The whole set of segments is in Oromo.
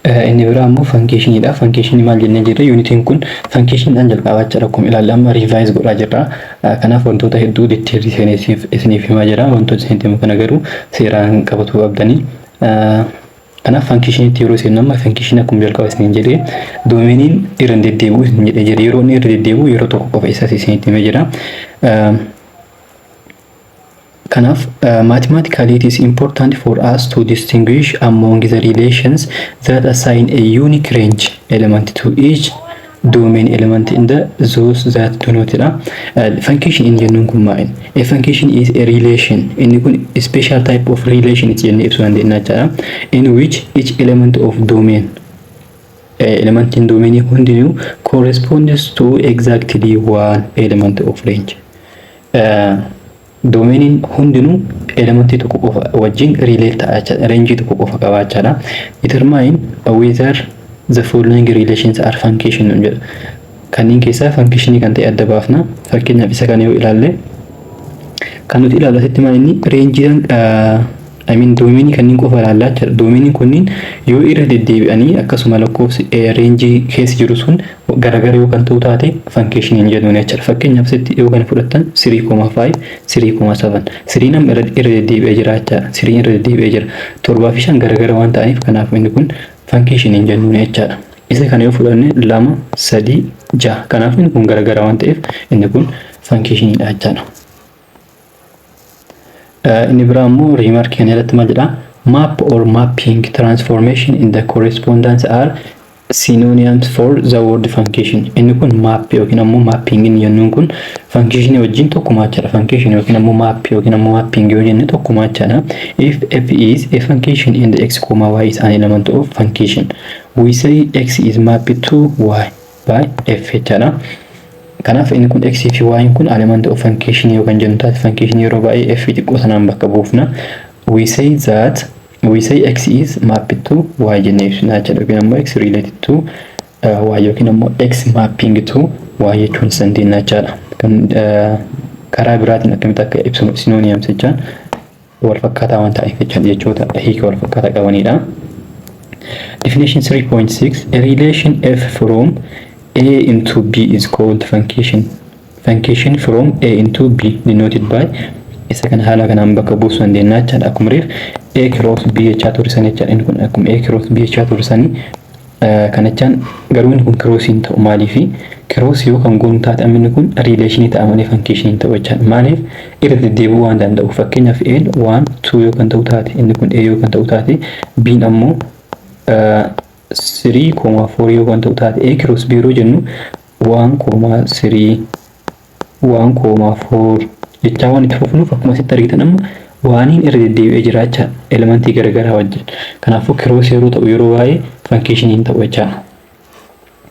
inni biraa ammoo function function maal jennee jirra unitiin kun function dhaan jalqabaa jira akkuma ilaalle amma revise godhaa jirra kanaaf wantoota hedduu detail isiniif himaa jira wantoota isin himu kana garuu seeraan qabatu qabdanii kanaaf function itti yeroo isin amma function akkuma jalqaba isin jedhee domeeniin irra deddeebi'u isin jedhee jira yeroo inni irra deddeebi'u yeroo tokko qofa isaas isin himee jira Kanaf, mathematically it is important for us to distinguish among the relations that assign a unique range element to each domain element in the those that do not function in jennuun kun maalin a function is a relation a special type of relation it's in which each element of domain element in domain hundinuu corresponds to exactly one element of range domain hundinuu element tokko qofa wajjin relate ta'aa range tokko qofa qabaachadha determine whether the following relations are function jedha kanneen keessaa function kan ta'e adda baafna fakkeenyaaf isa kana yoo ilaalle kan nuti ilaallu asitti maal inni range domain kanneen qofa ilaallaa jira domain kunniin yoo irra deddeebi'anii akkasuma lakkoofsi range keessa jiru sun garagara yoo kan ta'u taate function jedhamu jechuudha fakkeenyaaf asitti yoo kana fudhattan 3.5 3.7 3 nam irra deddeebi'ee jira jechuudha 3 irra deddeebi'ee jira 7 fi 5 garagara waan ta'aniif kanaaf inni kun function jedhamu jechuudha isa kana yoo fudhanne 2 3 6 kanaaf inni kun garagara waan ta'eef inni kun function dha jechuudha inni biraa immoo remark kan irratti maal jedha map or mapping transformation in the correspondence are synonyms for the word function inni kun map yookiin ammoo mapping inni jennuun kun function wajjin tokkuma jira function yookiin ammoo map yookiin ammoo mapping yoo jenne tokkuma jira if f is a function and x, y is an element of function we say x is mapped to y by f jira kanaaf inni kun x fi y kun element of function yoo kan jennu taate function yeroo baay'ee f xiqqoo sanaan bakka buufna we say x is mapped to y jennee ibsina jechuudha yookiin ammoo x related to y yookiin ammoo x mapping to y jechuun sandeenya jechuudha kan karaa biraatiin akkamitti akka ibsinu synonyms jechaan wal fakkaataa waan ta'eef jechoota hiika wal fakkaataa qabanidha definition 3.6 a relation f from A into B is called function. Function from A into B denoted by isa kan haala kanaan bakka buusu dandeenya jechuudha akkuma reef A cross B jechaa tursan jechuudha inni kun akkuma A cross B jechaa tursanii kan jechaan garuu inni kun crossiin ta'u maaliifi cross yoo kan goonu taate inni kun relation ta'a malee function ta'u jechuudha maaliif irra deddeebi'uu waan danda'u fakkeenyaaf A 1 2 yoo kan ta'u taate inni kun A yoo kan ta'u taate B ammoo 3.4 yoo kan ta'u taate a cross b yeroo jennu 1.3 1.4 jechaa waan itti fufnuuf akkuma asitti argitan amma waaniin irra deddeebi'ee jiraachaa elementii garagaraa wajjin kanaafuu cross yeroo ta'u yeroo baay'ee function ta'u jechaa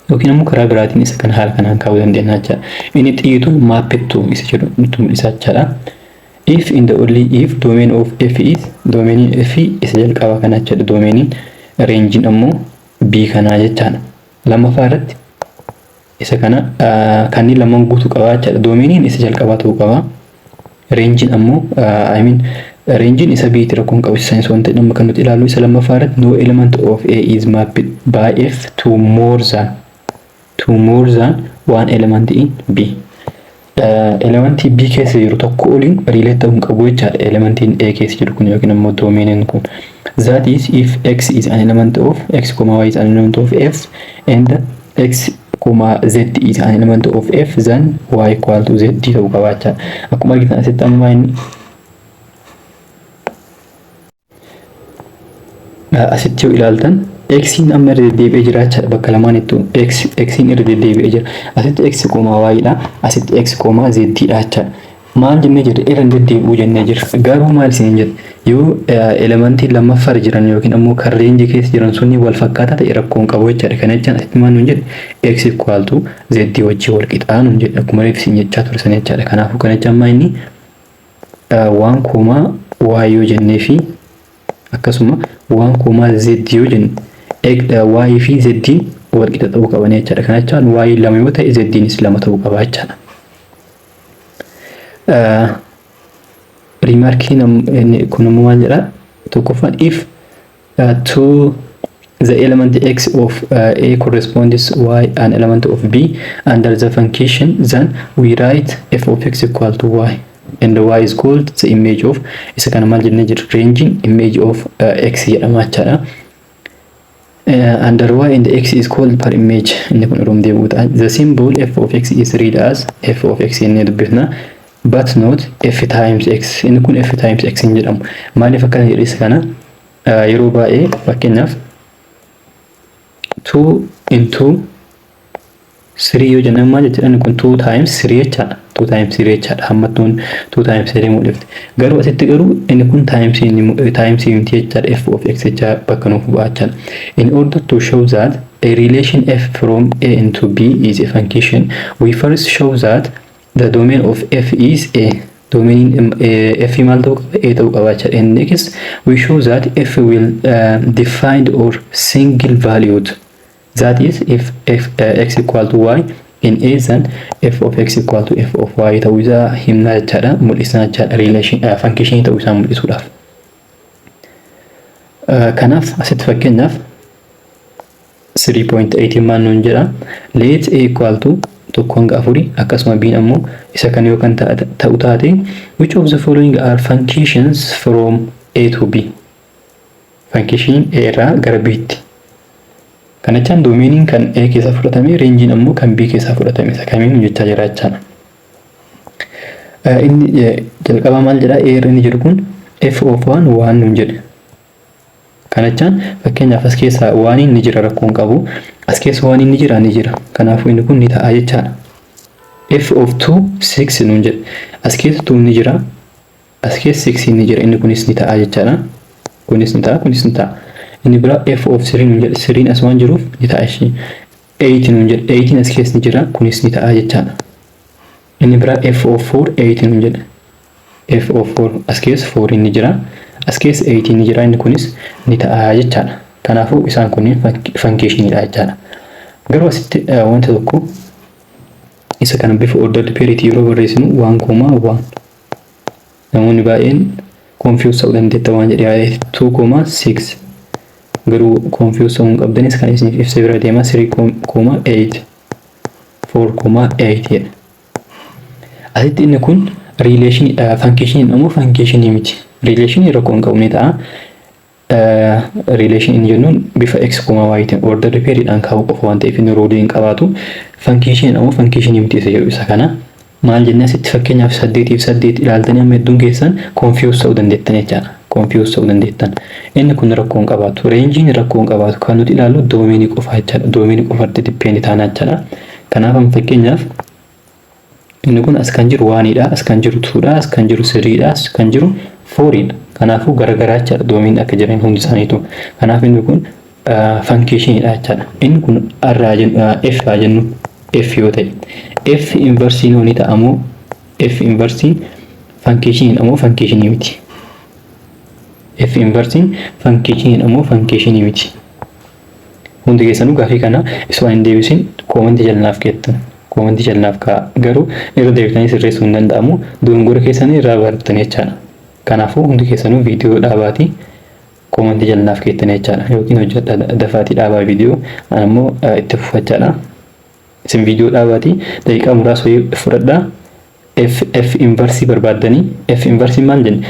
yookiin ammoo karaa biraatiin isa kan haala kanaan kaa'uu dandeenya jechaa inni xiyyiituun mapped to isa jedhu nutti mul'isa jechaadha if in the only if domain of f is domain f isa jalqaba kana jechuudha domain range ammoo B kana jechaan lammaffaa irratti isa kana kanneen lamaan guutuu qabaa jechuudha domainiin isa jalqabaa ta'uu qaba range ammoo range isa B tti rakkoon qabu isa wanti amma kan nuti ilaallu isa lammaffaa irratti no element of A is mapped by F to more than one element in B element B keessa jiru tokko oliin relate ta'uu qabu jechuudha elementiin A keessa jiru kun yookiin ammoo domainiin kun that is if x is an element of x, y is an element of f and x, z is an element of f then y equal to z ta'uu qabaachaa akkuma argitan asitti amma inni asitti yoo ilaaltan x in amma irra deddeebi'ee jiraachaa bakka lamaan itti x in irra deddeebi'ee jira asitti x, y dha asitti x, z dha jecha maal jennee jirra irra deddeebi'uu jennee jirra garuu maal isin jedhe yoo elementii lammaffaa jiran yookiin ammoo kan range keessa jiran sunni wal fakkaataa ta'e rakkoon qabu jechaadha kana jechaan asitti maal nuun jedhe x equal to z wajjin wal qixaa nuun jedhe akkuma reef isin jechaa tursan jechaadha kanaafuu kana jechaan maa inni 1, y yoo jennee fi akkasuma 1, z yoo jenne y fi z wal qixa ta'uu qaban jechaadha kana jechaan y lama yoo ta'e z nis lama ta'uu qaba jechaadha remarking kun maal jedha tokkoffaan if two the element x of a corresponds y an element of b under the function, then we write f of x equal to y, and y is called the image of isa kana mal jenne jiru ranging image of x jedhama jechuudha. Under y and x is called per image. inni kun urumdee buuta. The symbol f of x is read as f of x inni dubbifna but not f times x. inni kun f times x hin jedhamu. maaliif akkana jedhis kana yeroo baay'ee fakkeenyaaf 2 into 3 yoo jenna maal jechuudha kun 2 times 3 jechaadha. 2 times 3 jechaadha. hammattuun 2 times 3 mul'ifte. Garuu asitti garuu inni kun times miti jechaadha. f of x jecha bakka nuuf bu'aachaa. In order to show that a relation f from a into b is a function, we first show that the domain of f is a. Domain f maal ta'uu qaba? A ta'uu qaba jechaadha. And next we show that f will defined or single valued. That is, if x equal to y in a, then f of x equal to f of y ta'uu isaa himna jechaadha. mul'isna jechaadha. relation function ta'uu isaa mul'isuudhaaf. Kanaaf asitti fakkeenyaaf 3.8 maan nuun jedha. Let a equal to tokko hanga afurii akkasuma b ammoo isa kan yookaan ta'u taate which of the following are functions from a to b. Function a irraa gara b tti. Kanachaan domeeniin kan a keessa fudhatame, rangein ammoo kan b keessa fudhatame. isa kamiin jechaa jira jechaadha. Inni jalqaba maal jedha? A irra inni jiru kun f of 1 waan nuun jedhe. Kanachaan fakkeenyaaf as keessa waan inni jira rakkoon qabu. As keessa waan inni jira. Kanaafuu inni kun ni ta'a jechaadha. f of 2 6 nuun jedhe. As keessa 2 ni jira. As keessa 6 ni jira. Inni kunis ni ta'a jechaadha. Kunis ni ta'a. Inni bira f of 3 nuun jedhe. 3 as waan jiruuf ni ta'a ishee. 8 nuun jedhe. 8 as keessa ni jira. Kunis ni ta'a jechaadha. Inni bira f of 4 8 nuun jedhe. f of 4 as keessa 4 ni jira. As keessa 8 ni jira. Inni kunis ni ta'a jechaadha. Kanaafuu isaan kunniin functionidha jechaadha. Garuu asitti wanta tokko isa kana bifa ordered parity yeroo barreessinu 1,1 namoonni baay'een confuse ta'uu dandeetta waan jedhee 2,6 garuu confuse ta'uu hin qabdanis kan isiniif ibsa bira deema 3,8 4,8 jedha. Asitti inni kun relation function ammoo function miti. Relation rakkoo hin qabne ta'a. Relation in jennuun bifa x, y tiin order periodhaan kaa'uu qofa waan ta'eef inni roodii hin qabaatu. Function ammoo function miti isa jedhu isa kana. Maal jennee asitti fakkeenyaaf 8 ilaaltanii amma hedduun keessan confuse ta'uu dandeettan jechaadha. Confuse ta'uu dandeettan. Inni kun rakkoo hin qabaatu. Rangein rakkoo hin qabaatu. Kan nuti ilaallu doomeenii qofa jechaadha. Doomeenii qofatti dippeend taana jechaadha. Kanaaf amma fakkeenyaaf inni kun as kan jiru 1dha, as kan jiru 2dha, as kan jiru 3dha, as kan jiru 4dha. Kanaafuu garagaraa jechaadha doomeen akka jiran hundi isaaniitu. Kanaaf inni kun functionidha jechaadha. Inni kun f haa jennu f yoo ta'e. F inversiin ni ta'a ammoo f inversiin function ammoo function miti. F inversiin function ammoo function miti. Hundi keessanuu gaafii kana isoo hin deebisin koomentii jalnaaf keettan. Koomentii jalnaaf ka'a. Garuu irra deebitanii sirreessuu hin danda'amu. Dogongora keessanii irraa barattanii jechaadha. Kanaafuu hundi keessanuu viidiyoo dhaabaatii koomentii jalnaaf keettanii jechaadha. Yookiin hojjedha dafaatii dhaabaa viidiyoo ammoo itti fufachaadha. Isin viidiyoo dhaabaatii daqiiqaa muraasa fudhadhaa. F inversii barbaaddanii F inversii maal jenne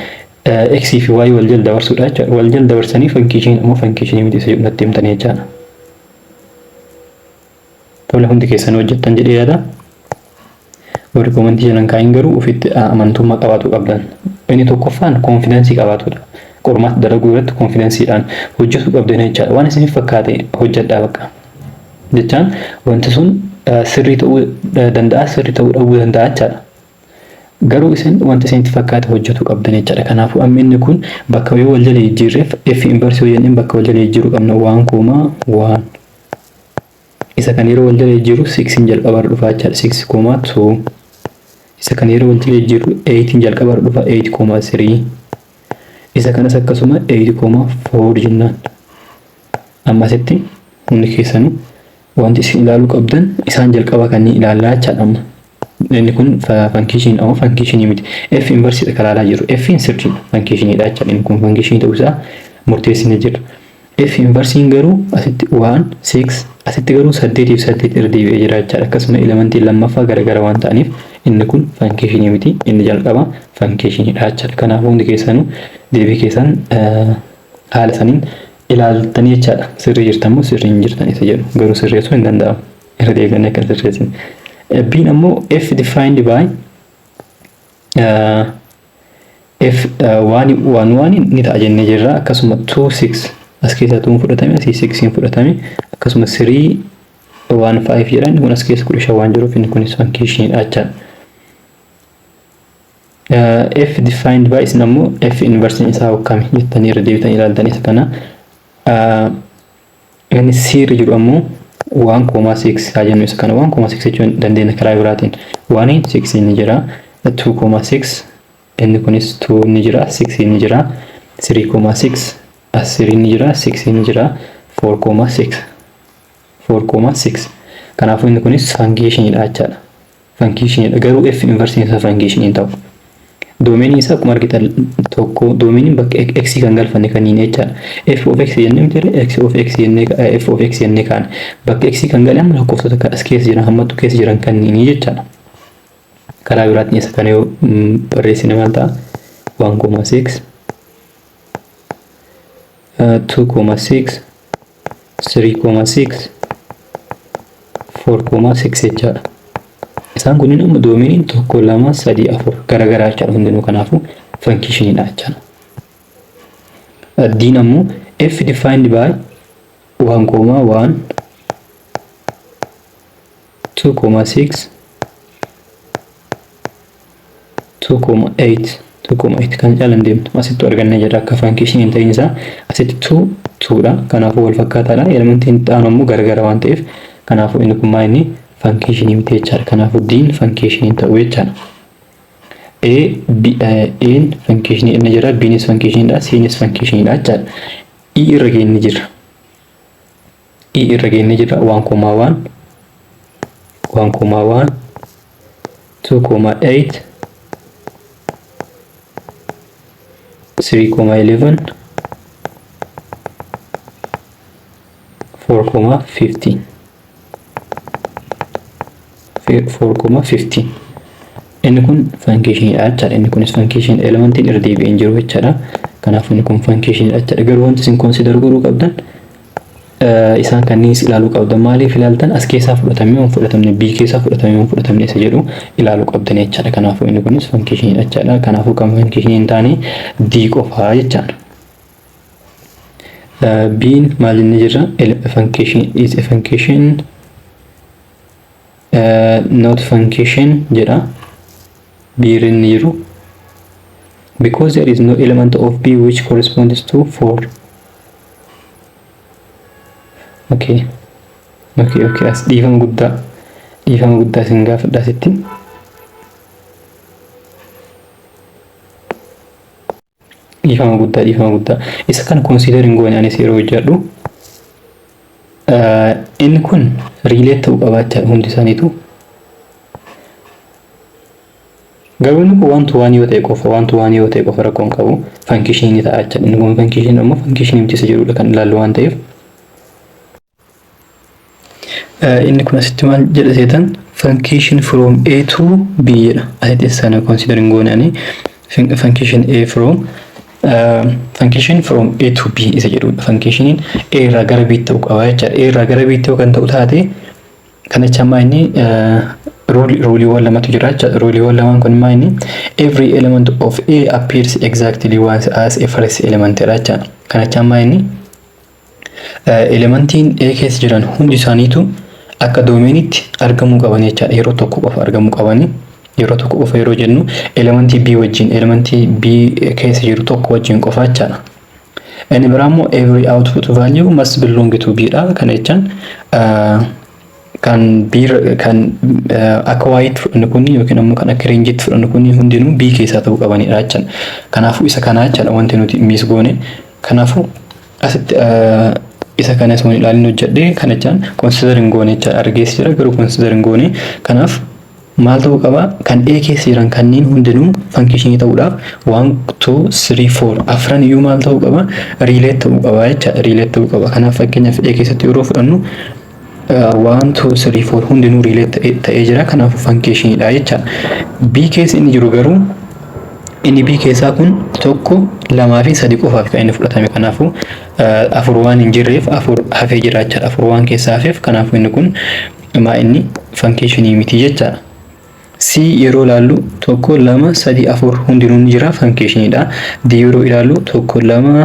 x fi y wal jala dabarsuudha jechaadha. Wal jala dabarsanii function ammoo function miti isa jedhu natti himtanii jechaadha. Tola hundi keessan hojjettan jedhee yaada. Warri koomentii jalan kaa'in garuu ofitti amantummaa qabaatu qabdan. Inni tokkoffaan konfidensii qabaatudha. Qormaata dalaguu irratti konfidensiidhaan hojjetu qabdan jechaadha. Waan isiniif fakkaate hojjedhaa bakka. Jechaan wanti sun sirrii ta'uu danda'a, sirrii ta'uu dhabuu danda'a jechaadha. Garuu isin wanti isinitti fakkaate hojjetu qabdan jechaadha. Kanaafuu amma inni kun bakka yoo wal jala jijjiirreef f inversii yoo jenneen bakka wal jala jijjiiruu qabna 1,1. Isa kan yeroo wal jala jijjiiru 6 jalqabarra dhufa jechaadha. 6,2. Isa kan yeroo wal jala jijjiiru 8 jalqabarra dhufa 8,3. Isa kanas akkasuma 8,4 jennaan. Ammasitti hundi keessanuu wanti isin ilaaluu qabdan isaan jalqaba kan ilaallaa jechaadha amma. Inni kun function ammoo function miti. F inversiidha kan ilaalaa jiru. F in sirriidha function jechaadha. Inni kun function ta'uu isaa murteessinee jira. f inversiin garuu asitti 1 6 asitti garuu 8 fi 8 irra deebi'ee jira jechaadha. Akkasuma elementiin lammaffaa garagara waan ta'aniif inni kun function miti, inni jalqaba function dha jechaadha. Kanaafuu hundi keessanuu deebii keessan haala saniin ilaaltanii jechaadha. Sirrii jirtamoo sirrii hin jirtan isa jedhu garuu sirreessuu hin danda'amu. Irra deebi'anii akka sirreessin. B'n ammoo f defined by f 1 ni ta'a jennee jirra. Akkasuma 2 6 as keessaa 2 fudhatame asii 6 fudhatame akkasuma 3 1 5 jedhan kun as keessa 15 waan jiruuf inni kunis function dha jechaadha. F defined by isin ammoo f inverse isaa hokkame jettanii irra deebitanii ilaaltanii isa kana. Inni C irra jiru ammoo 1,6 haa jennu isa kana 1,6 jechuun dandeenya karaa biraatiin 1 6 inni jira 2,6 inni kunis 2 inni jira 6 inni jira 3,6 as 3 inni jira 6 inni jira 4,6 kanaafuu inni kunis function dha jechaadha. Function garuu f inverse isaa function hin ta'u. Domain isa akkuma argitan tokko domain bakka x kan galfanne kaniin jechaadha. F of x jennee miti x of x jennee f of x jennee kaan bakka x kan galee amma lakkoofsota as keessa jiran hammatu keessa jiran kaniin jechaadha. Karaa biraatiin isa kana yoo barreessine maal ta'a 1,6 2,6 3,6 4,6 jechaadha. Isaan kunniin amma doominiin 1 2 3 4 garagaraa jechaadha hundinuu kanaafuu function dha jechaadha. D'n ammoo f defined by 1,1 2,6 2,8 kan caalan deemtu asitti arganna jedha akka function hin ta'in isaa asitti 2 dha kanaafuu wal fakkaataadha. Elementiin ta'an ammoo garagara waan ta'eef kanaafuu inni kun maa inni function miti jechaadha. Kanaafuu D'n function hin ta'u jechaadha. A'n function inni jira, B'nis function dha, C'nis function dha jechaadha. E irra geenye jira. E irra geenye jira 1,1 2,8 3,11 4,15 4,15 inni kun function dha jechaadha. Inni kunis function elementiin irra deebi'ee jiru jechaadha. Kanaafuu inni kun function dha jechaadha. Garuu wanti isin consider godhuu qabdan isaan kanniinis ilaaluu qabdan. Maaliif ilaaltan as keessaa fudhatamee waan fudhatamne B keessaa fudhatamee waan fudhatamne isa jedhu ilaaluu qabdan jechaadha. Kanaafuu inni kunis function dha jechaadha. Kanaafuu kan function hin taane D qofaa jechaadha. B'n maal inni jira function is a function not function jedha. B inni jiru because there is no element of B which corresponds to 4. Okay as dhiifama guddaa isin gaafadha sitti. Dhiifama guddaa isa kana considering goone anis yeroo hojjedhu inni kun relate ta'uu qabaachaa hundi isaaniitu. Garuu inni kun waan to waan yoo ta'e qofa rakkoon qabu function ni ta'a jechuudha. Inni kun function ammoo function miti isa jedhudha kan ilaallu waan ta'eef. Inni kun asitti maal jedha seetan function from A to B jedha. Asitti sana considering goone ani function from A to B isa jedhudha. Functioniin A irraa gara B ta'uu qaba jechuudha. A irraa gara B ta'uu kan ta'u taate kana chammaa inni rooliiwwan lamatu jira jechuudha. Rooliiwwan lamaan kun maa inni every element of A appears exactly once as a first element dha jechuudha. Kana chammaa inni elementiin A keessa jiran hundi isaaniitu akka domeenitti argamuu qaban jechaadha. Yeroo tokko qofa argamuu qabani. Yeroo tokko qofa yeroo jennu elementii B wajjin elementii B keessa jiru tokko wajjin qofa jechaadha. Inni biraammoo every output value must belong to B dha. Kana jechaan kan akka white fudhannu kun yookiin ammoo kan akka rangeetti fudhannu kun hundinuu B keessaa ta'uu qabanidha jechaadha. Kanaafuu isa kana jechaadha wanti nuti miis goone. Kanaafuu asitti isa kana osoo ilaalin hojjedhe kana jechaan considering goone jechaadha. Argees jira garuu considering goone. Kanaaf maal ta'uu qaba kan A keessa jiran kanneen hundinuu function ta'uudhaaf 1 2 3 4 afran iyyuu maal ta'uu qaba relate ta'uu qaba jechaadha relate ta'uu qaba kanaaf fakkeenyaaf A keessatti yeroo fudhannu 1 2 3 4 hundinuu relate ta'ee jira kanaaf function dha jechaadha B keessa inni jiru garuu inni B keessaa kun tokko lamaa fi sadii qofaaf kan inni fudhatame kanaafuu afur waan hin jirreef afur hafee jira jechaadha afur waan keessaa hafeef kanaafuu inni kun maa inni function miti jechaadha C yeroo ilaallu tokko lama sadii afur hundinuu jira function dha D yeroo ilaallu tokko lama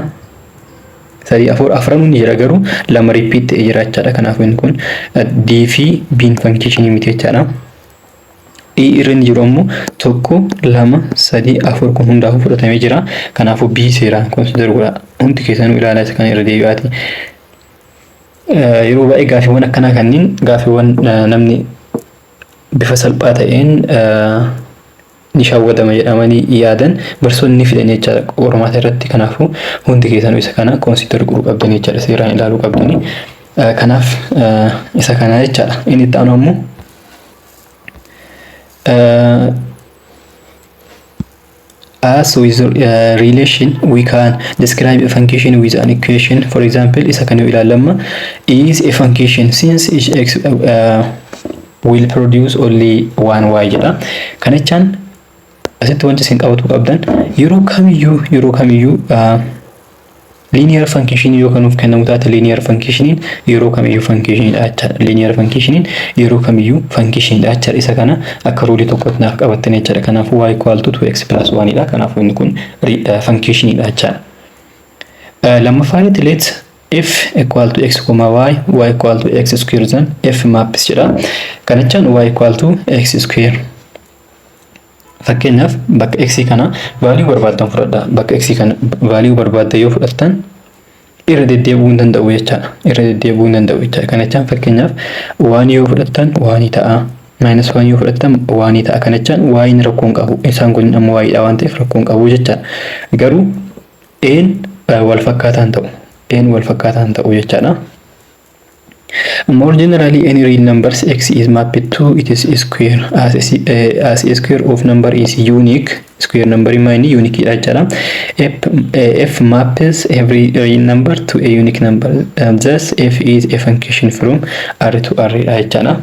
sadii afur afran jira garuu lama repeat ta'ee jira jechaadha kanaafuu inni kun D fi B function miti jechaadha E irreen jiru ammoo tokko lama sadii afur kun hundaafuu fudhatamee jira kanaafuu B seeraan consider godha hundi keessanuu ilaalaa isa kana irra deebi'aati yeroo baay'ee gaaffiiwwan akkanaa kanneen gaaffiiwwan namni bifa salphaa ta'een ni shawwadama jedhamanii yaadan barsoonni fidan jechaadha qormaata irratti kanaafuu hundi keessanuu isa kana consider godhuu qabdanii jechaadha seeraan ilaaluu qabdanii kanaaf isa kana jechaadha inni itti aanu ammoo as with relation we can describe a function with an equation for example isa kan ilaalama is a function since each x will produce only one y jedha kanachaan asitti wanti isin qabatu qabdan yeroo kamiyyuu linear function yoo kanuuf kennamu taate linear function yeroo kamiyyuu function dha linear function yeroo kamiyyuu function dha isa kana akka ruulii tokkotti naaf qabattanii jechuudha kanaafuu y equal to 2x plus 1 dha kanaafuu inni kun function dha jechuudha lammaffaan let f equal to x, y equal to x square then f maps jedha kanachaan y equal to x square fakkeenyaaf bakka x kana value barbaadan fudhadha bakka x kana value barbaadda yoo fudhattan irra deddeebi'uu hin danda'u jechaadha kanachaan fakkeenyaaf 1 yoo fudhattan 1 ta'a minus 1 yoo fudhattan 1 ta'a kanachaan y ni rakkoon qabu isaan kun ammoo y dha waan ta'eef rakkoon qabu jechaadha garuu n wal fakkaataan ta'u jechaadha more generally any real numbers x is mapped to its square as a square of number is unique square number is unique jechaadha f maps every real number to a unique number thus f is a function from r to r jechaadha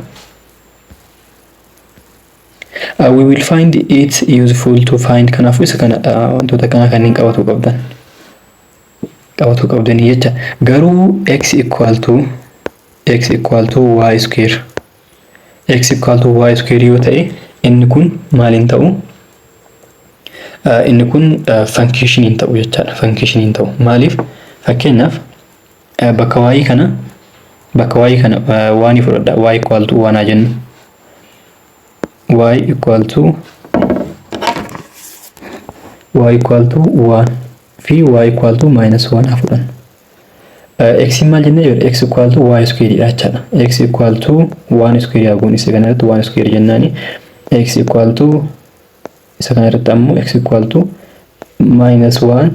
we will find it useful to find kanaafuu isa kana wantoota kana kanneen qabatu qabdanii jecha garuu x equal to y square yoo ta'e inni kun maaliin ta'u inni kun function ta'u jechaadha function ta'u maaliif fakkeenyaaf bakka y kana waan fudhadha y equal to 1 jennu y equal to 1 fi y equal to -1 fudhanna x maal jenna yoo x equal to y square dha jechaadha x equal to 1 square yaaguun isa kana irratti 1 square jennaani x equal to isa kana irratti ammoo x equal to -1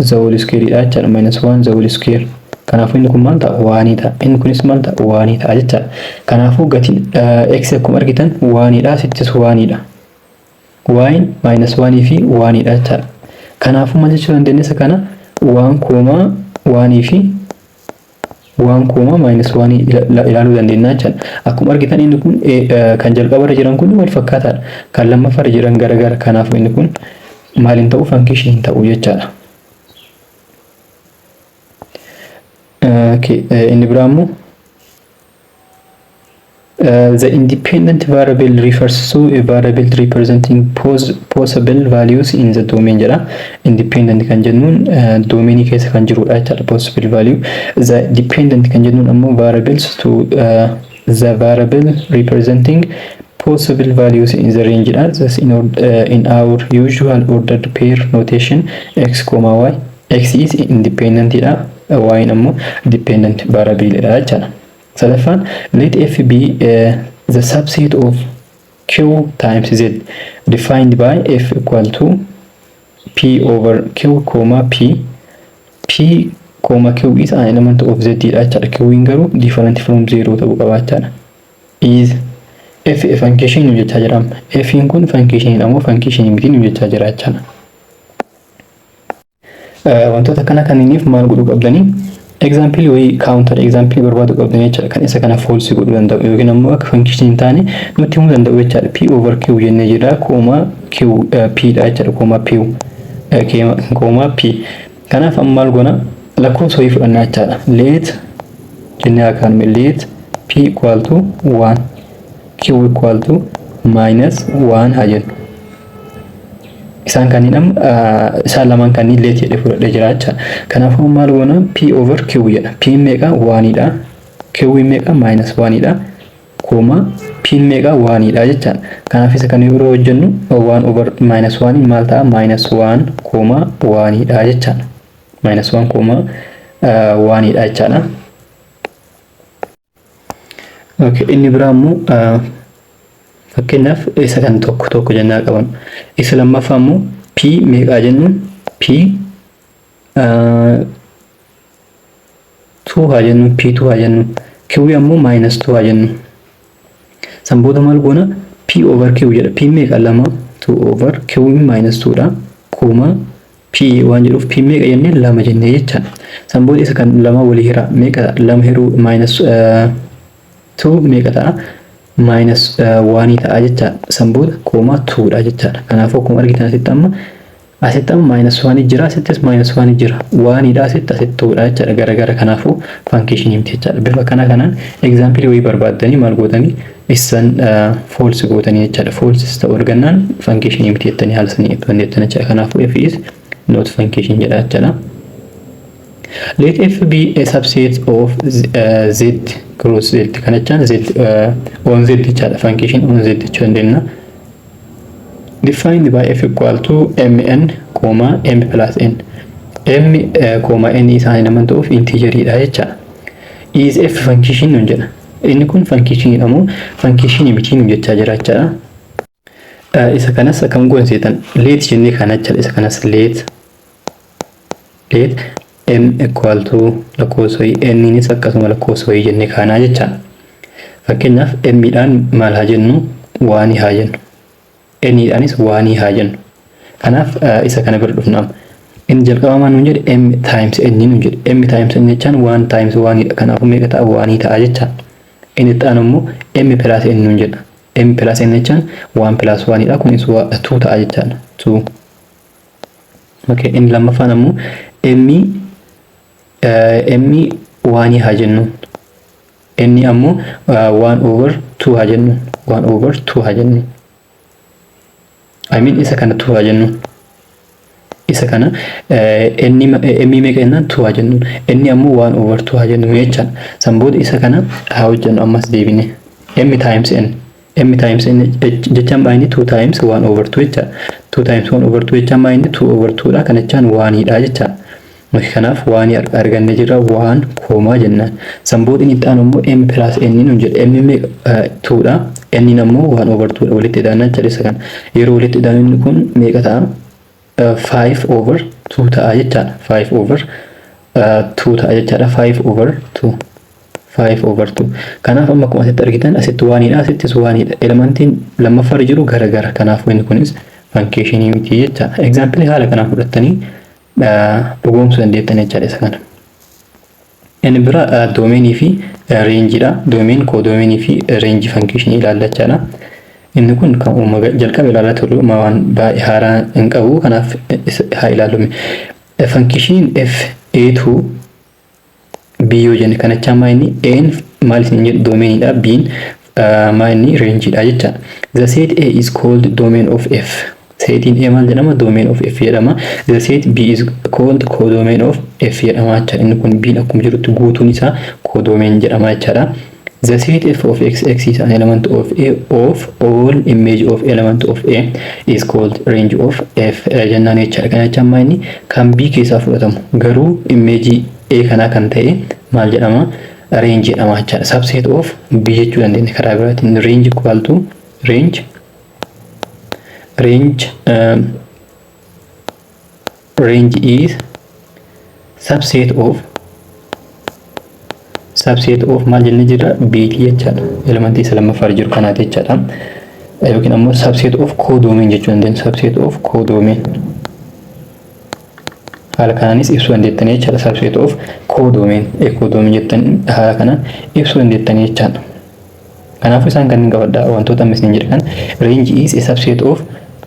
the whole square dha jechaadha -1 the whole square kanaafuu inni kun maal ta'a 1 ta'a inni kunis maal ta'a 1 ta'a jechaadha kanaafuu gatiin x akkuma argitan 1 dha sittis 1 dha y -1 fi 1 dha jechaadha kanaafuu maal jechuu dandeenya isa kana 1 fi 1 ilaaluu dandeenya jechaadha akkuma argitan inni kun kan jalqabarra jiran kun wal fakkaataadha kan lammaffaarra jiran garagara kanaafuu inni kun maaliin ta'u function ta'u jechaadha inni biraa immoo the independent variable refers to a variable representing possible values in the domain jedha independent kan jennuun domain keessa kan jirudha jechaadha possible value the dependent kan jennuun ammoo variables to the variable representing possible values in the range dha thus in our usual ordered pair notation x, y x is independent dha y ammoo dependent variable dha jechaadha Salafan, let f be the subset of q times z defined by f equal to p over q comma p comma q is an element of z dha jechaadha q garu different from 0 ta'uu qaba jechaadha is f function nu jechaa jira. F kun function ammoo function miti nu jechaa jira jechaadha. Wantoota kana kanniniif maal godhuu qabdanii example way counter example barbaadu qabdanii jechaadha. Kan isa kana false godhuu danda'u yookiin ammoo akka function hin taane nutti himuu danda'u jechaadha. P over q jennee jira comma q p dha jechaadha. Comma p kanaaf amma maal goona lakkoofsa wayii fudhannaa jechaadha. Let jennee akkaan let p equal to 1 q equal to minus 1 haa jennu. Isaan kanneen isaan lamaan kanneen let jedhee fudhadhee jira jechaadha. Kanaafuu maal goona p over q jedha. P meeqa 1 dha. Q meeqa minus 1 dha. Comma p meeqa 1 dha jechaadha. Kanaaf isa kan yeroo hojjennu 1 over minus 1 maal ta'a minus 1 comma 1 dha jechaadha. Minus 1 comma 1 dha jechaadha. Okay, inni biraa immoo fakkeenyaaf isa kan tokko jennaa qaban. Isa lammaffaa immoo p meeqa jennuun p 2 haa jennuun p2 haa jennuun q ammoo minus 2 haa jennuun. Sanboota maal goona p over q jedha. P meeqa 2 2 over q minus 2 dha. Comma p waan jedhuuf p meeqa jennee 2 jennee jechaadha. Sanboota isa kan 2 walii hira meeqa 2 hiruu minus 2 meeqa ta'a minus 1 ta'a jechaadha. Sanboota comma 2 dha jechaadha. Kanaafuu akkuma argitan asitti amma minus 1 jira, asittis minus 1 jira. 1 dha asitti 2 dha jechaadha. Gara kanaafuu function himti jechaadha. Bifa kanaan example wayii barbaaddanii maal gootanii isan false gootanii jechaadha. False ta'uu argannaan function himti jettanii haala sanii ibsan jechaadha. Kanaafuu f is not function jedha jechaadha. Let f be a subset of z cross z. Kana jechaan z on z jechaadha. Function on z jechuu dandeenya. Defined by f equal to mn, m plus n. M, n isaan naman ta'uuf integer dha jechaadha. Is f function nun jedha. Inni kun function ammoo function miti nun jechaa jira jechaadha. Isa kanas akkam goonseetan let jennee kana jechaadha. Isa kanas let m equal to lakkoofsa wayii n nis akkasuma lakkoofsa wayii jennee kaanaa jechaadha. Fakkeenyaaf m dhaan maal haa jennu 1 haa jennu. N dhaanis 1 haa jennu. Kanaaf isa kana bira dhufnaa. Inni jalqabamaan nuun jedhe m times n nuun jedhe. M times n jechaan 1 times 1 dha. Kanaafuu meeqa ta'a 1 ta'a jechaadha. Inni itti aanu immoo m plus n nuun jedha. M plus n jechaan 1 plus 1 dha. Kunis 2 ta'a jechaadha. 2. Okay, inni lammaffaan ammoo m 1 haa jennu. N ammoo 1 over 2 haa jennu. 1 over 2 haa jennu. I mean isa kana 2 haa jennu. Isa kana n meeqa jennaan 2 haa jennu. N ammoo 1 over 2 haa jennu jechaadha. Sanboota isa kana haa hojjennu ammas deebine. M times n. M times n jechaan baay'inni 2 times 1 over 2 jechaadha. 2 times 1 over 2 jechaan baay'inni 2 over 2 dha. Kana jechaan 1 dha jechaadha. Kanaaf 1 argannee jirra 1 koomaa jennaan. Sanboota inni itti aanu immoo m plus n nuun jedha. M meeqa 2 dha. N ammoo 1 over 2 dha. Walitti hidhaannaa jechaadha isa kana. Yeroo walitti hidhaannu inni kun meeqa ta'a? 5 over 2 ta'a jechaadha. 5 over 2 ta'a jechaadha. 5 over 2. 5 over 2. Kanaaf amma akkuma asitti argitan asitti 1 dha. Asittis 1 dha. Elementiin lammaffaa jiru gara. Kanaaf inni kunis function miti jechaadha. Example haala kanaan fudhattanii dhugoomsuu dandeettan jechaadha isa kana. Inni bira doomeenii fi reenjii dha. Doomeen codomain fi range function ilaalla jechaadha. Inni kun kan uumaga jalqaba ilaalaa turre waan baay'ee haaraa hin qabu. Kanaaf haa ilaallume. Function f a2 b yoo jenne kana jechaan maayini n maal isin jedhu doomeenii dha. B'n maayini range dha jechaadha. The set a is called domain of f. Setiin A maal jedhama? Domain of F jedhama. The set B is called codomain of F jedhama jechaadha. Inni kun B akkuma jirutti guutuun isaa codomain jedhama jechaadha. The set F of x is an element of A of all image of element of A is called range of F jennaan jechaadha. Kana jechaan maayini kan B keessaa fudhatamu garuu image A kanaa kan ta'e maal jedhama? Range jedhama jechaadha. Subset of B jechuu dandeenya karaa biraatiin. Range equal to range is subset of subset of maal jennee jirra b jechaadha. Elementii isa lammaffaa jiru kanaati jechaadha. Yookiin ammoo subset of codomain jechuu dandeenya. Subset of codomain. Haala kanaanis ibsuu dandeettanii jechaadha. Subset of codomain. Codomain jettanii haala kanaan ibsuu dandeettanii jechaadha. Kanaafuu isaan kanneen qabadhaa wantoota ammas ni jedhan range is a subset of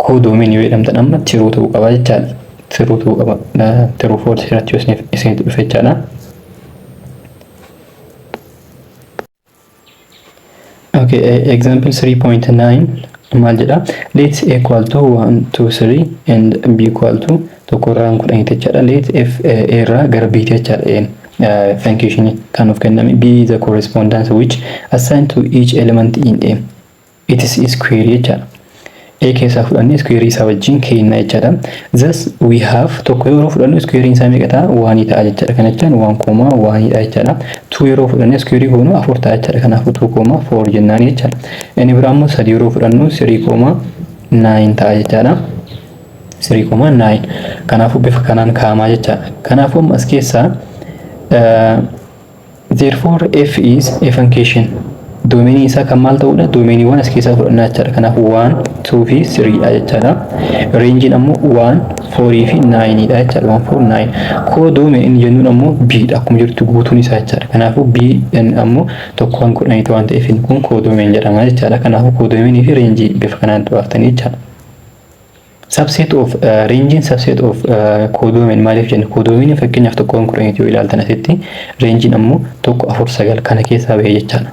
codomain yoo jedhamtan amma true ta'uu qaba jechaadha. True ta'uu qaba. True false irratti yoo isinitti dhufe jechaadha. Okay, example 3.9 maal jedha? Let a equal to 1 2 3 and b equal to tokkorraan kudhan jechaadha. Let f a irraa gara b jechaadha. Function kan of kenname b is the correspondence which assigned to each element in a. It is square jechaadha. A keessaa fudhannee square isaa wajjin keenna jechaadha. Thus we have tokko yeroo fudhannu square isaa meeqa ta'a? 1 ta'a jechaadha. Kana jechaan 1,1 dha jechaadha. 2 yeroo fudhannee square goonu 4 ta'a jechaadha. Kanaafuu 2,4 jennaan jechaadha. Inni biraa immoo 3 yeroo fudhannu 3,9 ta'a jechaadha. 3,9 kanaafuu bifa kanaan kaa'amaa jechaadha. Kanaafuu as keessaa therefore f is a function. Domain isa kan maal ta'uudha? Domain waan as keessaa fudhannaa jechaadha. Kanaafuu 1 2 fi 3 dha jechaadha. Range ammoo 1 4 fi 9 dha jechaadha. 1 4 9. Codomain jennuun ammoo b dha akkuma jirtu guutuun isaa jechaadha. Kanaafuu b ammoo tokkoon kudhanii waan ta'eef kun codomain jedhama jechaadha. Kanaafuu codomain fi range bifa kanaan baaftanii jechaadha. Subset of range subset of codomain maaliif jenna? Codomain fakkeenyaaf tokkoon kudhanii yoo ilaaltan asitti range ammoo tokko 4 9 kana keessaa bahee jechaadha.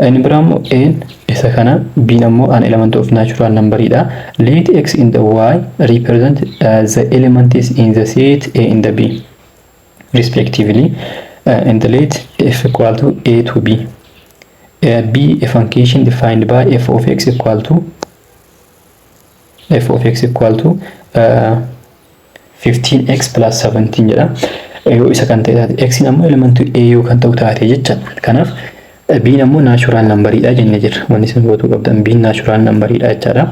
Inni biraa immoo n isa kana b ammoo an element of natural number dha. Let x in the y represent the elements in the set a in the b respectively and let f equal to a to b. B a function defined by f of x equal to 15x plus 17 jedha. Yoo isa kan ta'e x ammoo element a yoo kan ta'u taate jecha. Kanaaf b ammoo natural number dha jennee jirra. Wanni isin gootuu qabdan b natural number dha jechaadha.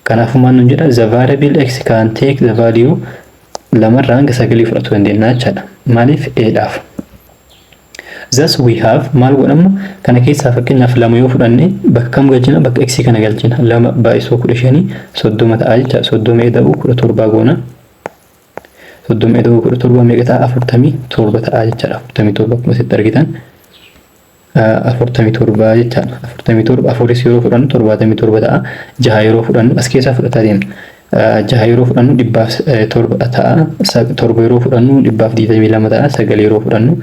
Kanaafuu maal nun jedha? The variable x can take the value lamarraa hanga 9 fudhachuu dandeenya jechaadha. Maaliif a dhaaf? Thus we have maal godhamu kana keessaa fakkeenyaaf lama yoo fudhanne bakka kam galchina? Bakka x kana galchina. Lama baay'isoo 15 30 ta'a jecha. 30 eda'u 17 goona. 30 eda'u 17 meeqa ta'a? 47 ta'a jechaadha. 47 akkuma asitti argitan 47 jechaadha. 47 afuris yeroo fudhannu 77 ta'a. 6 yeroo fudhannu as keessaa fudhataa deemna. 6 yeroo fudhannu 7 ta'a. 7 yeroo fudhannu 22 ta'a. 9 yeroo fudhannu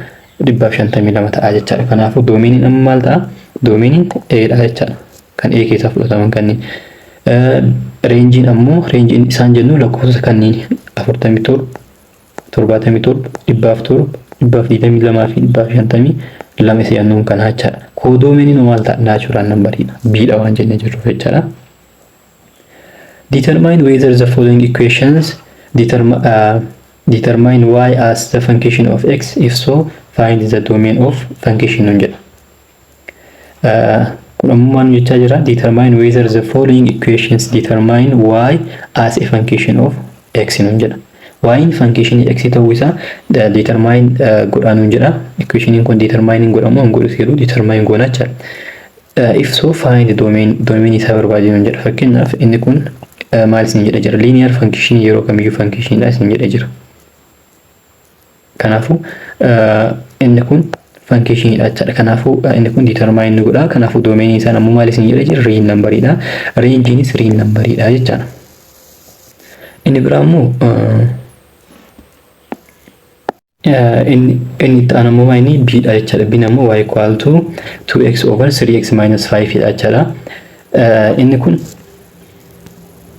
52 ta'a jechaadha. Kanaafuu domainiin amma maal ta'a? Domainiin a dha jechaadha. Kan a keessaa fudhataman kanneen. Rangein ammoo rangein isaan jennu lakkoofsa kanneen 47 77 107 122 fi 152 isa jennuun kana jechaadha. Codomain maal ta'a? Natural number dha. B dha waan jennee jirru jechaadha. Determine whether the following equations determine y as the function of x. If so, find the domain of function nun jedha. Kun ammoo maal jechaa jira? Determine whether the following equations determine y as a function of x nun jedha. Y in function x ta'uu isaa determine godhaa nun jedha. Equationin kun determine godhamu an godhu jedhu determine goona jecha. If so, find the domain isaa barbaade nun jedha. Fakkeenyaaf inni kun maal isin jedha jira? Linear function yeroo kamiyyuu function dha isin jedha jira. Kanaafuu inni kun function dha jechaadha. Kanaafuu inni kun determine godha. Kanaafuu domain isaa ammoo maal isin jedha jira? Real number dha. Rangein real number dha jechaadha. Inni biraa immoo inni ta'an ammoo maayini b dha jechaadha. B ammoo y equal to 2x over 3x minus 5 dha jechaadha. Inni kun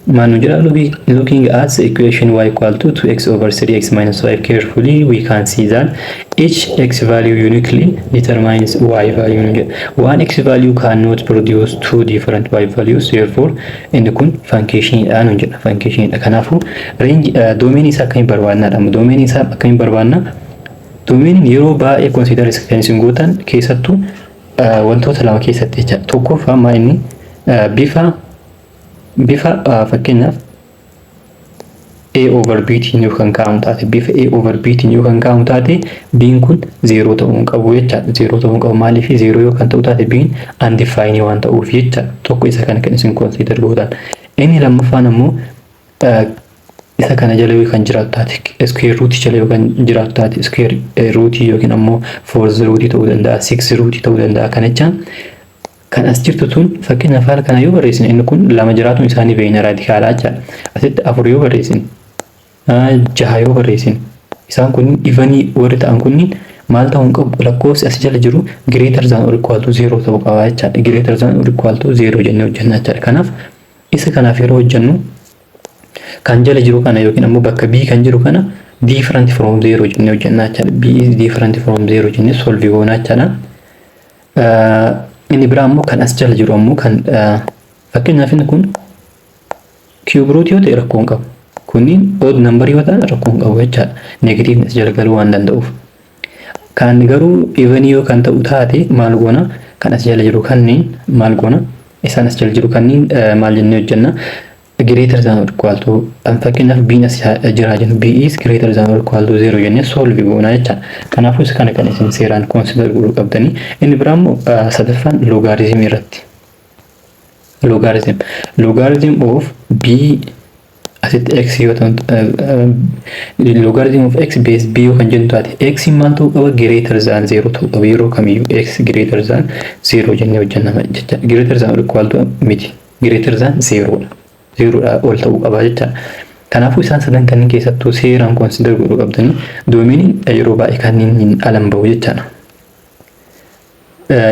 maal nu jedha? Looking at the equation y equal to 2x over 3x minus 5 carefully, we can see that each x value uniquely determines y value. One x value cannot produce two different y values, therefore inni kun function dha nu jedha. Function dha. Kanaafuu range domain isaa akkamiin barbaadna dha? Domain isaa akkamiin barbaadna? Domain yeroo baay'ee consider isin gootan keessattuu wantoota lama keessatti jecha. Tokkoffaa maa inni bifa fakkeenyaaf a over b tiin yoo kan kaa'amu taate bifa a over b tiin yoo kan kaa'amu taate b'n kun 0 ta'uu qabu jechaadha. 0 ta'uu qabu maaliif 0 yoo kan ta'u taate b'n undefined waan ta'uuf jechaadha. Tokko isa kana kan isin consider gootan. Inni lammaffaan ammoo isa kana jala yoo kan jiraatu taate square root jala yoo kan jiraatu taate square root yookiin ammoo 4 root ta'uu danda'a 6 root ta'uu danda'a. Kana jechaan kan as jirtu tun fakkeenyaaf haala kana yoo barreessine inni kun lama jiraatuun isaanii beeyna raadikaalaa jechaadha. Asitti 4 yoo barreessine 6 yoo barreessine isaan kun ifanii warri ta'an kunniin maal ta'uu qabu lakkoofsi as jala jiru greater than or equal to 0 ta'uu qaba jechaadha. Greater than or equal to 0 jennee hojjenna jechaadha. Kanaaf isa kanaaf yeroo hojjennu kan jala jiru kana yookiin ammoo bakka b kan jiru kana different from 0 jennee hojjenna jechaadha. b is different from 0 jennee solve goona jechaadha. Inni biraa ammoo kan as jala jiru ammoo kan fakkeenyaaf inni kun cube root yoo ta'e rakkoo hin qabu. Kunniin odd number yoo ta'an rakkoo hin qabu jechaadha. Negative as jala galuu waan danda'uuf. Kan garuu even yoo kan ta'u taate maal goona kan as jala jiru kanneen maal goona isaan as jala jiru kanneen maal jennee hojjenna greater than or equal to fakkeenyaaf b as jira jennu b is greater than or equal to 0 jennee solve goona jechaadha. Kanaafuu isa kana kan isin seeraan consider godhuu qabdanii. Inni biraa immoo sadaffaan logarithm irratti. Logarithm of b asitti x yoo ta'u logarithm of x base b yoo kan jennu taate x maal ta'uu qaba greater than 0 ta'uu qaba yeroo kamiyyuu x greater than 0 jennee hojjenna jechaadha. Greater than or equal to miti greater than 0 dha. 0 ol ta'uu qaba jechaadha. Kanaafuu isaan sadan kanneen keessattuu seeraan consider godhuu qabdanii doomeniin yeroo baay'ee kanneen alan bahu jechaadha.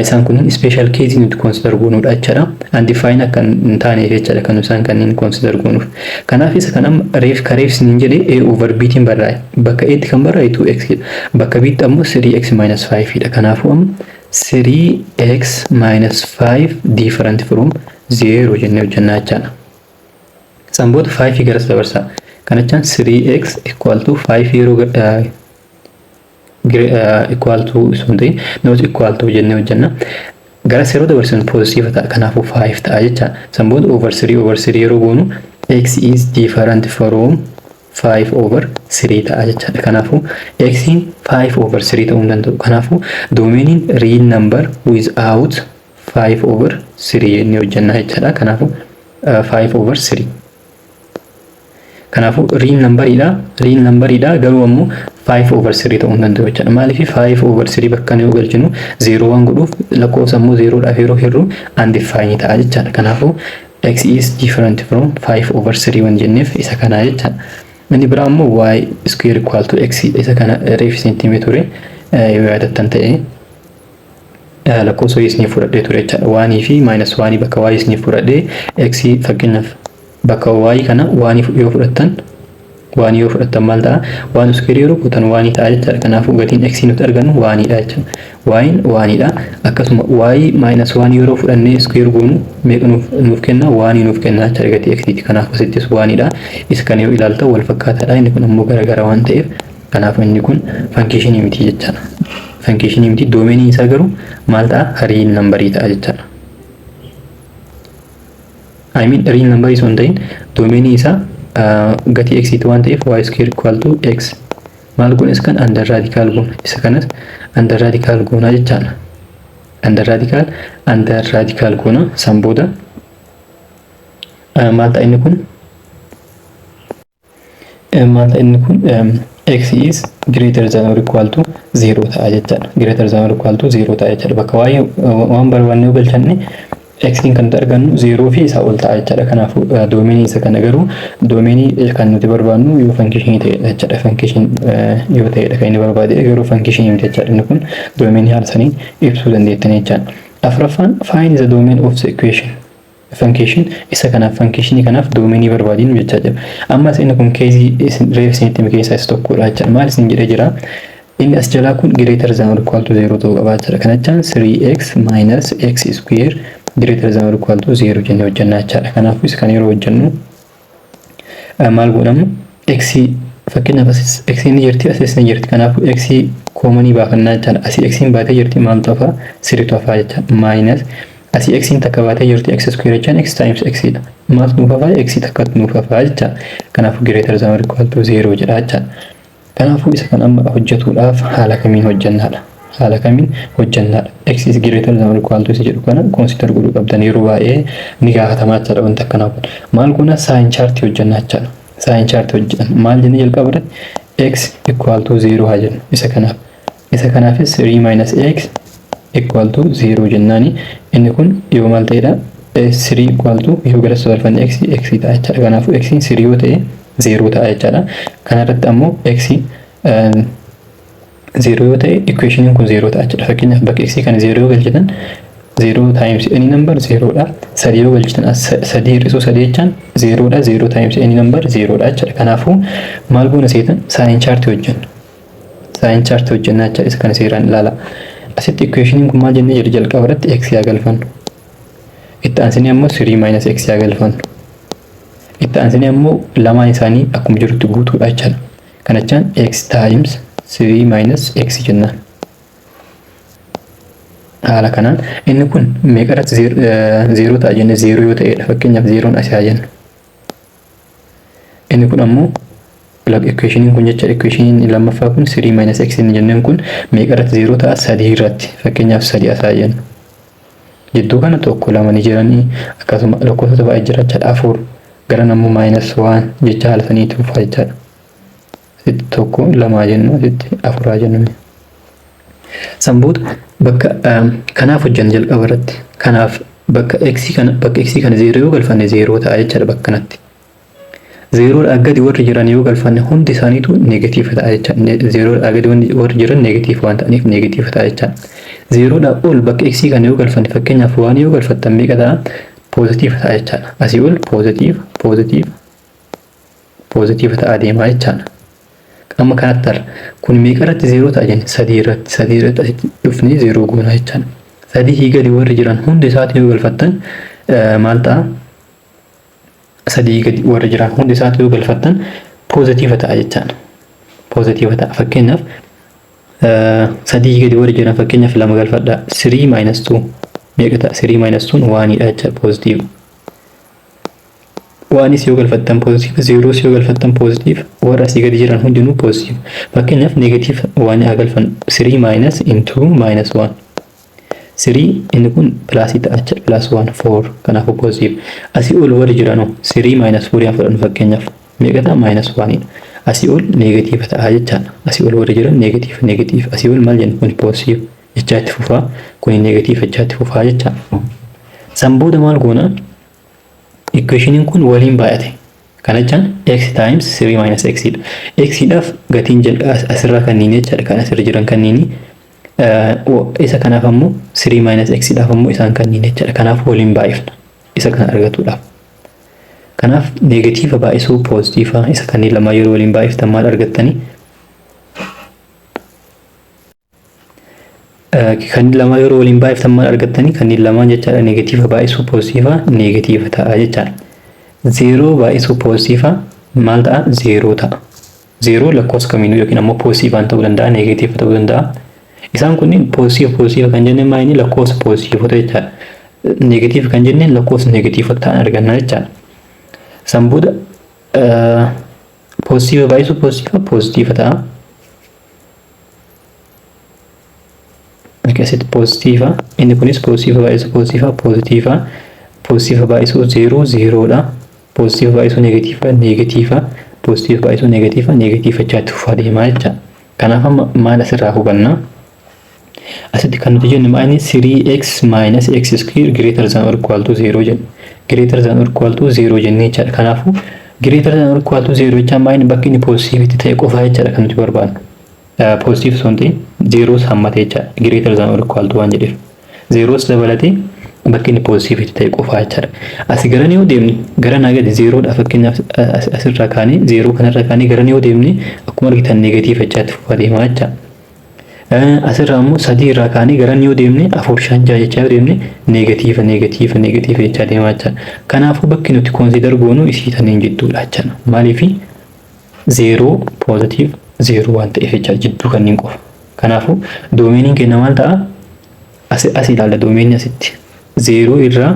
Isaan kun special case nuti consider goonuudha jechaadha. Undefined akka hin taaneef jechaadha kan isaan kanneen consider goonuuf. Kanaaf isa kan amma reef sin jedhee a over b tiin barraa'e. Bakka a tti kan barraa'e 2x jedha. Bakka b tti ammoo 3x minus 5 dha. Kanaafuu amma 3x minus 5 different from 0 jennee hojjennaa jechaadha. Samboota 5 garas dabarsa. Kana jechaan 3x equal to 5 yeroo equal to something not equal to jennee hojjenna. Garas yeroo dabarsan positive ta'a. Kanaafuu 5 ta'a jechaadha. Samboota over 3 yeroo goonu x is different from 5 over 3 ta'a jechaadha. Kanaafuu x in 5 over 3 ta'uu hin danda'u. Kanaafuu doomeniin real number without 5 over 3 jennee hojjenna jechaadha. Kanaafuu 5 over 3. Kanaafuu real numberidha garuu ammoo 5 over 3 ta'uu hin danda'u jechaadha. Maaliif 5 over 3 bakka yoo galchinu 0 waan godhuuf lakkoofsa ammoo 0 dhaaf yeroo hirru undefined ta'a jechaadha. Kanaafuu x is different from 5 over 3 waan jenneef isa kana jechaadha. Inni biraa ammoo y square equal to x isa kana reef centimetre yoo yaadattan ta'e lakkoofsa isni fudhadhee ture jechaadha. 1 fi minus 1 bakka y isni fudhadhee x fakkeenyaaf bakka y kana 1 yoo fudhattan maal ta'a 1 square yeroo kutan 1 ta'a jechaadha. Kanaafuu gatiin x nuti argannu 1 dha jechaadha. y 1 dha. Akkasuma y minus 1 yeroo fudhannee square goonu meeqa nuuf kenna 1 nuuf kenna jechaadha gatii x ti. Kanaafuu asittis 1 dha. Isa kana yoo ilaaltan wal fakkaataadha. Inni kun ammoo garagara waan ta'eef kanaafuu inni kun function miti jechaadha. Function miti doomeenii isaa garuu maal ta'a real number ta'a jechaadha. I mean real number is on the domain isa gati x itu one ta'eef y square equal to x maal kun iskan under radical gun isa kanas under radical guna jechaadha. Under radical guna samboda maal ta'a inni kun x is greater than or equal to 0 ta'a jechaadha. Greater than or equal to 0 ta'a jechaadha. Bakka waan barbaanne galchanne x kan argannu 0 fi isa ol ta'a jechaadha. Kanaafuu doomeenii isa kana garuu doomeenii kan nuti barbaannu yoo function ta'e jechaadha. Function yoo ta'edha kan inni barbaade garuu function miti jechaadha. Inni kun doomeenii haala saniin ibsuu dandeettanii jechaadha. Afuraffaan find the domain of the equation. Function isa kanaaf function kanaaf doomeenii barbaadinu jechaadha. Ammas inni kun keezii reef isinitti keessaa isa tokkodha jechaadha. Maal isin jedhee jira? Inni as jalaa kun greater than or equal to 0 ta'uu qaba jechaadha. Kana jechaan 3x minus x square greater than or equal to 0 jennee hojjennaa jechaadha. Kanaafuu isa kana yeroo hojjennu maal godhamu x fakkeenyaaf x ni jirti asis ni jirti. Kanaafuu x koomanii baafannaa jechaadha. Asii x baatee jirti maal ta'a 3 ta'a jechaadha. Minus asii x takka baatee jirti x square jechaan x times x dha. Maal nuuf hafaa x takka nuuf hafaa jecha. Kanaafuu greater than or equal to 0 jedha jecha. Kanaafuu isa kan amma hojjetuudhaaf haala kamiin hojjennaadha. Haala kamiin hojjennaadha. X is greater than or equal to isa jedhu kana consider godhuu qabdan yeroo baay'ee ni gaafatamaa jechaadha wanta akkanaa kun. Maal kuna sign chart hojjennaa jechaadha. Sign chart hojjenna. Maal jennee jalqaba irratti x equal to 0 haa jennu isa kanaaf. Isa kanaafis 3 minus x equal to 0 jennaani. Inni kun yoo maal ta'edha 3 equal to yoo gara sadarfanne x ta'a jechaadha. Kanaafuu x 3 yoo ta'e 0 ta'a jechaadha. Kana irratti ammoo x 0 yoo ta'e equation kun 0 ta'a jechaadha. Fakkeenyaaf bakka x kana 0 yoo galchitan 0 times any number 0 dha. 3 yoo galchitan 3 hir'isuu 3 jechaan 0 dha. 0 times any number 0 dha jechaadha. Kanaafuu maal goona seetan sign chart hojjenna. Sign chart hojjennaa jechaadha. Isa kana seeraan ilaala. Asitti equation kun maal jennee jiru jalqaba irratti x yaa galfannu. Itti aansinee ammoo 3 minus x yaa galfannu. Itti aansinee ammoo lamaan isaanii akkuma jirutti guutuudha jechaadha. Kana jechaan x times 3 minus x jennaan. Haala kanaan inni kun meeqa irratti 0 ta'a jenne 0 yoo ta'edha. Fakkeenyaaf 0 asii haa jennu. Inni kun ammoo equation kun jecha equation lammaffaa kun 3 minus x inni jenneen kun meeqa irratti 0 ta'a 3 irratti. Fakkeenyaaf 3 asaa jennu. Jidduu kana tokko lama ni jiranii akkasuma lakkoofsota baay'ee jira jechaadha. 4 gara nammoo minus 1 jecha haala saniitti dhufaa jechaadha. Asitti tokko lama jennu asitti 4 jennu. Sambuuta bakka kanaaf hojjenna jalqaba irratti. Kanaaf bakka x kana 0 yoo galfanne 0 ta'a jechaadha bakka kanatti. 0 dha gadi warri jiran yoo galfanne hundi isaaniitu negatiiva ta'a jechaadha. 0 dha gadi warri jiran negatiiva waan ta'aniif negatiiva ta'a jechaadha. 0 dha ol bakka x kana yoo galfanne fakkeenyaaf 1 yoo galfattan meeqa ta'a positiiva ta'a jechaadha. Asii ol positiiva ta'a deemaa jechaadha. Amma kanatti arra kun meeqa irratti 0 ta'a jenne 3 irratti asitti dhufnee 0 goona jechaadha. 3 gadi warri jiran hundi isaatti yoo galfattan maal ta'a? 3 gadi warri jiran hundi isaatti yoo galfattan positiiva ta'a jechaadha. Positiiva ta'a. Fakkeenyaaf 3 gadi warri jiran fakkeenyaaf 2 galfadha. 3 minus 2 meeqa ta'a? 3 minus 2 1 dha jechaadha positiiva. 1 yoo galfattan positiiva, 0 yoo galfattan positiiva, warra asii gadi jiran hundinuu positiiva. Fakkeenyaaf negatiiva 1 haa galfannu 3 minus into minus 1. 3 inni kun plus ta'a jechaadha. Plus 1 4 kanaafuu positiiva. Asii ol warri jiranoo 3 minus 4 haa fudhannu fakkeenyaaf meeqa ta'a? Minus 1 dha. Asii ol negatiiva ta'a jechaadha. Asii ol warri jiran negatiiva. Asii ol maal jennu kun positiiva jechaa itti fufaa. Kun negatiiva jechaa itti fufaa jechaadha. Sambuuta maal goona? Equation kun waliin baay'ate. Kana jechaan x times 3 minus x dha. X dhaaf gatiin asirraa kanniini jechaadha. Kan asirra jiran kanniini. Isa kanaaf ammoo 3 minus x dhaaf ammoo isaan kanniini jechaadha. Kanaaf waliin baay'ifna. Isa kana argatuudhaaf. Kanaaf negatiiva baay'isuu positiiva isa kanneen lama yeroo waliin baay'iftan maal argattanii? Kanneen lama yeroo waliin baay'iftan maal argattanii? Kanneen lamaan jechaadha negatiiva baay'isuu positiiva negatiiva ta'a jechaadha. 0 baay'isuu positiiva maal ta'a? 0 ta'a. 0 lakkoofsa kamiinuu yookiin ammoo positiivaan ta'uu danda'a negatiiva ta'uu danda'a. Isaan kunniin positiiva kan jenneen maayini lakkoofsa positiivota jechaadha. Negatiiva kan jenneen lakkoofsa negatiivota ta'an arganna jechaadha. Sambuuta positiiva baay'isuu positiiva ta'a. Akkasitti positiiva inni kunis positiiva baay'isuu positiiva baay'isuu 0 dha. Positiiva baay'isuu negatiiva positiiva baay'isuu negatiiva jechaatti fufaa deemaa jechaadha. Kanaaf amma maal asirraa hubanna? Asitti kan nuti jennu maayini 3x minus x square greater than or equal to 0 jenna. Greater than or equal to 0 jennee jechaadha. Kanaafuu greater than or equal to 0 jechaan maayini bakki inni positiivitti ta'e qofaa jechaadha kan nuti barbaadnu. Positive sun ta'e 0 hammatee jechaadha. Greater than or equal to 1 jedheef. 0 dabalatee bakki inni positiivitti ta'e qofaa jechaadha. Asii gara yoo deemne gara nagadi 0 dha fakkeenyaaf asirraa kaanee 0 kanarraa kaanee gara yoo deemne akkuma argitan negatiiva jechaatti fufaa deemaa jechaadha. Asirraa immoo 3 irraa kaanee gara yoo deemne 4 5 6 jechaa yoo deemne negatiiva jechaa deemaa jechaadha. Kanaafuu bakki nuti consider goonu isii taniin jidduudha jechaadha. Maaliif 0 positive 0 waan ta'eef jechaadha jidduu kanneen qofa. Kanaafuu doomeeniin keenya maal ta'a? As ilaalla doomeenii asitti. 0 irraa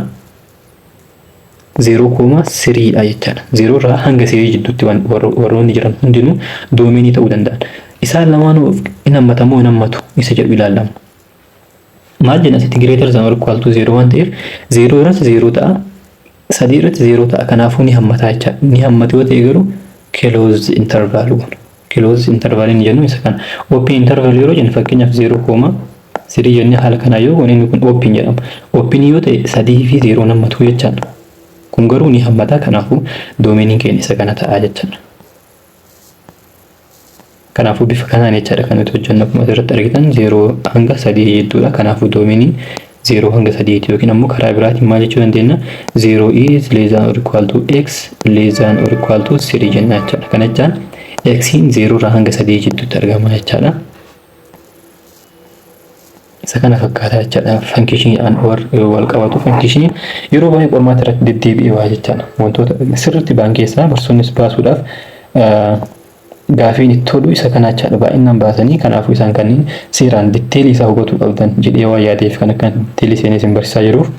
0.3 dha jechaadha. 0 irraa hanga 3 jidduutti warroonni jiran hundinuu doomenii ta'uu danda'an. Isaan lamaanuu in hammatamoo hin hammatu isa jedhu ilaallama. Maal jenna asitti greater than or equal to 0 waan ta'eef 0 irratti 0 ta'a, 3 irratti 0 ta'a. Kanaafuu ni hammataa jechaadha. Ni hammatu yoo ta'e garuu closed interval goona. Closed interval inni jennu isa kana. Open interval yeroo jennu fakkeenyaaf 0.3 jennee haala kanaa yoo goone inni kun open jedhama. Open yoo ta'e 3 fi 0 hammatu jechaadha. Kun garuu ni hammataa, kanaafuu doomeniin keenya isa kana ta'a jechaadha. Kanaafuu bifa kanaan jechaadha kan nuti hojjennu akkuma asirratti argitan 0 hanga 3 jedhuudha. Kanaafuu doomeniin 0 hanga 3 yookiin ammoo karaa biraatiin maal jechuu dandeenya? 0 is less than or equal to x less than or equal to 3 jenna jechaadha. Kana jechaan x in 0 irraa hanga 3 jidduutti argama jechaadha. Isa kana fakkaata jechaadha. Function wal qabatu function yeroo baay'ee qormaata irratti deddeebi'ee waa jechaadha. Wantoota sirriitti ba'an keessaa barsiisonnis baasuudhaaf gaafiin itti hodhu isa kana jechaadha. Baay'inaan baasanii kanaafuu isaan kanneen seeraan ditteelii isaa hubachuu qabdan jedhee waa yaadeef kan akka ditteelii seenee isin barsiisaa jiruuf